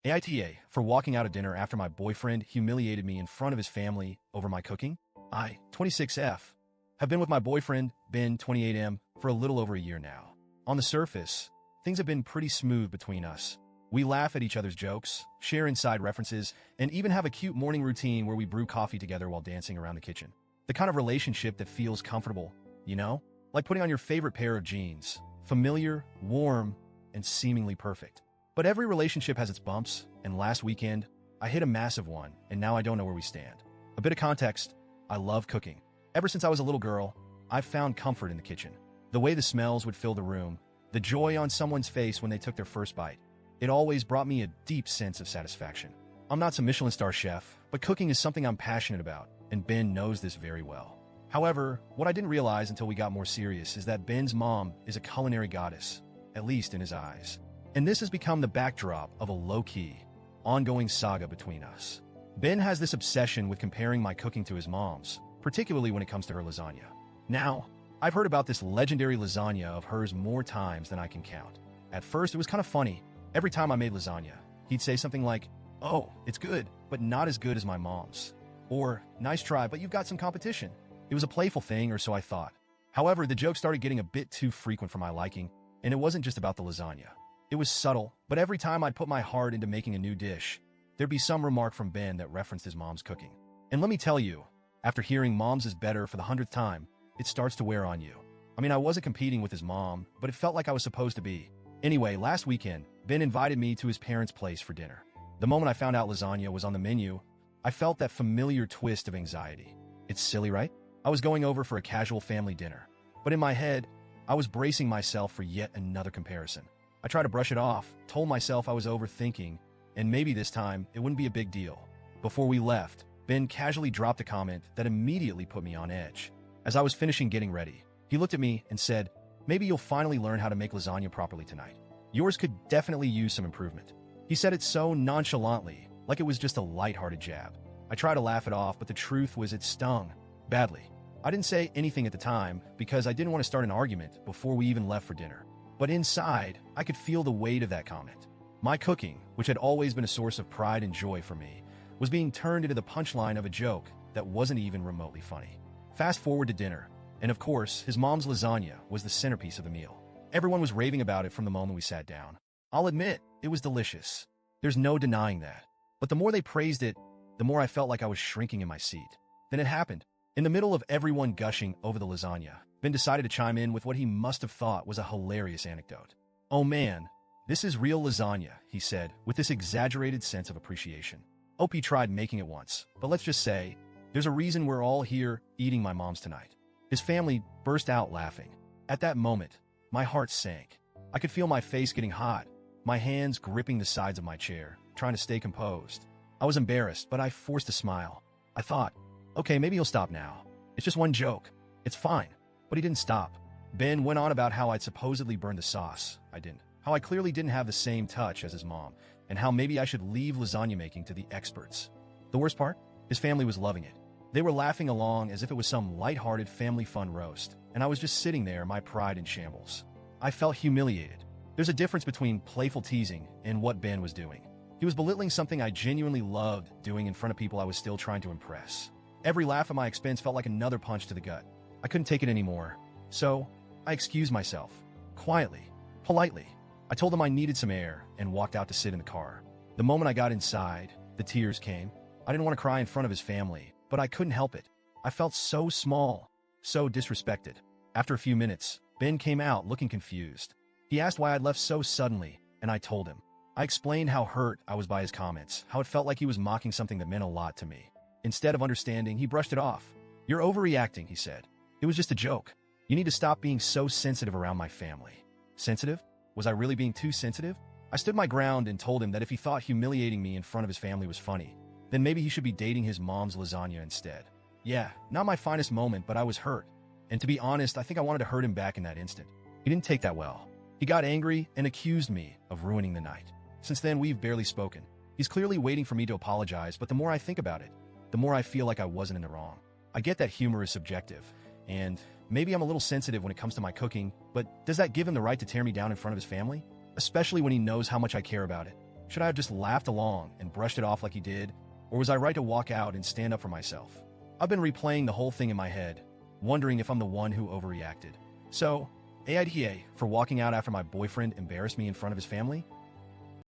AITA for walking out of dinner after my boyfriend humiliated me in front of his family over my cooking. I, 26F, have been with my boyfriend, Ben, 28M, for a little over a year now. On the surface, things have been pretty smooth between us. We laugh at each other's jokes, share inside references, and even have a cute morning routine where we brew coffee together while dancing around the kitchen. The kind of relationship that feels comfortable, you know? Like putting on your favorite pair of jeans. Familiar, warm, and seemingly perfect. But every relationship has its bumps, and last weekend, I hit a massive one, and now I don't know where we stand. A bit of context, I love cooking. Ever since I was a little girl, I've found comfort in the kitchen. The way the smells would fill the room, the joy on someone's face when they took their first bite. It always brought me a deep sense of satisfaction. I'm not some Michelin star chef, but cooking is something I'm passionate about, and Ben knows this very well. However, what I didn't realize until we got more serious is that Ben's mom is a culinary goddess, at least in his eyes. And this has become the backdrop of a low-key, ongoing saga between us. Ben has this obsession with comparing my cooking to his mom's, particularly when it comes to her lasagna. Now, I've heard about this legendary lasagna of hers more times than I can count. At first, it was kind of funny. Every time I made lasagna, he'd say something like, "Oh, it's good, but not as good as my mom's." Or, "Nice try, but you've got some competition." It was a playful thing, or so I thought. However, the joke started getting a bit too frequent for my liking, and it wasn't just about the lasagna. It was subtle, but every time I'd put my heart into making a new dish, there'd be some remark from Ben that referenced his mom's cooking. And let me tell you, after hearing mom's is better for the 100th time, it starts to wear on you. I mean, I wasn't competing with his mom, but it felt like I was supposed to be. Anyway, last weekend, Ben invited me to his parents' place for dinner. The moment I found out lasagna was on the menu, I felt that familiar twist of anxiety. It's silly, right? I was going over for a casual family dinner, but in my head, I was bracing myself for yet another comparison. I tried to brush it off, told myself I was overthinking, and maybe this time it wouldn't be a big deal. Before we left, Ben casually dropped a comment that immediately put me on edge. As I was finishing getting ready, he looked at me and said, "Maybe you'll finally learn how to make lasagna properly tonight. Yours could definitely use some improvement." He said it so nonchalantly, like it was just a lighthearted jab. I tried to laugh it off, but the truth was it stung badly. I didn't say anything at the time because I didn't want to start an argument before we even left for dinner. But inside, I could feel the weight of that comment. My cooking, which had always been a source of pride and joy for me, was being turned into the punchline of a joke that wasn't even remotely funny. Fast forward to dinner, and of course, his mom's lasagna was the centerpiece of the meal. Everyone was raving about it from the moment we sat down. I'll admit, it was delicious. There's no denying that. But the more they praised it, the more I felt like I was shrinking in my seat. Then it happened. In the middle of everyone gushing over the lasagna, Ben decided to chime in with what he must have thought was a hilarious anecdote. "Oh man, this is real lasagna," he said, with this exaggerated sense of appreciation. "Opie tried making it once, but let's just say, there's a reason we're all here eating my mom's tonight." His family burst out laughing. At that moment, my heart sank. I could feel my face getting hot, my hands gripping the sides of my chair, trying to stay composed. I was embarrassed, but I forced a smile. I thought, okay, maybe he'll stop now. It's just one joke. It's fine. But he didn't stop. Ben went on about how I'd supposedly burned the sauce. I didn't. How I clearly didn't have the same touch as his mom, and how maybe I should leave lasagna making to the experts. The worst part? His family was loving it. They were laughing along as if it was some lighthearted family fun roast, and I was just sitting there, my pride in shambles. I felt humiliated. There's a difference between playful teasing and what Ben was doing. He was belittling something I genuinely loved doing in front of people I was still trying to impress. Every laugh at my expense felt like another punch to the gut. I couldn't take it anymore. So, I excused myself. Quietly. Politely. I told him I needed some air and walked out to sit in the car. The moment I got inside, the tears came. I didn't want to cry in front of his family, but I couldn't help it. I felt so small, so disrespected. After a few minutes, Ben came out looking confused. He asked why I'd left so suddenly, and I told him. I explained how hurt I was by his comments, how it felt like he was mocking something that meant a lot to me. Instead of understanding, he brushed it off. "You're overreacting," he said. "It was just a joke. You need to stop being so sensitive around my family." Sensitive? Was I really being too sensitive? I stood my ground and told him that if he thought humiliating me in front of his family was funny, then maybe he should be dating his mom's lasagna instead. Yeah, not my finest moment, but I was hurt. And to be honest, I think I wanted to hurt him back in that instant. He didn't take that well. He got angry and accused me of ruining the night. Since then, we've barely spoken. He's clearly waiting for me to apologize, but the more I think about it, the more I feel like I wasn't in the wrong. I get that humor is subjective, and maybe I'm a little sensitive when it comes to my cooking, but does that give him the right to tear me down in front of his family? Especially when he knows how much I care about it. Should I have just laughed along and brushed it off like he did, or was I right to walk out and stand up for myself? I've been replaying the whole thing in my head, wondering if I'm the one who overreacted. So, AITA for walking out after my boyfriend embarrassed me in front of his family?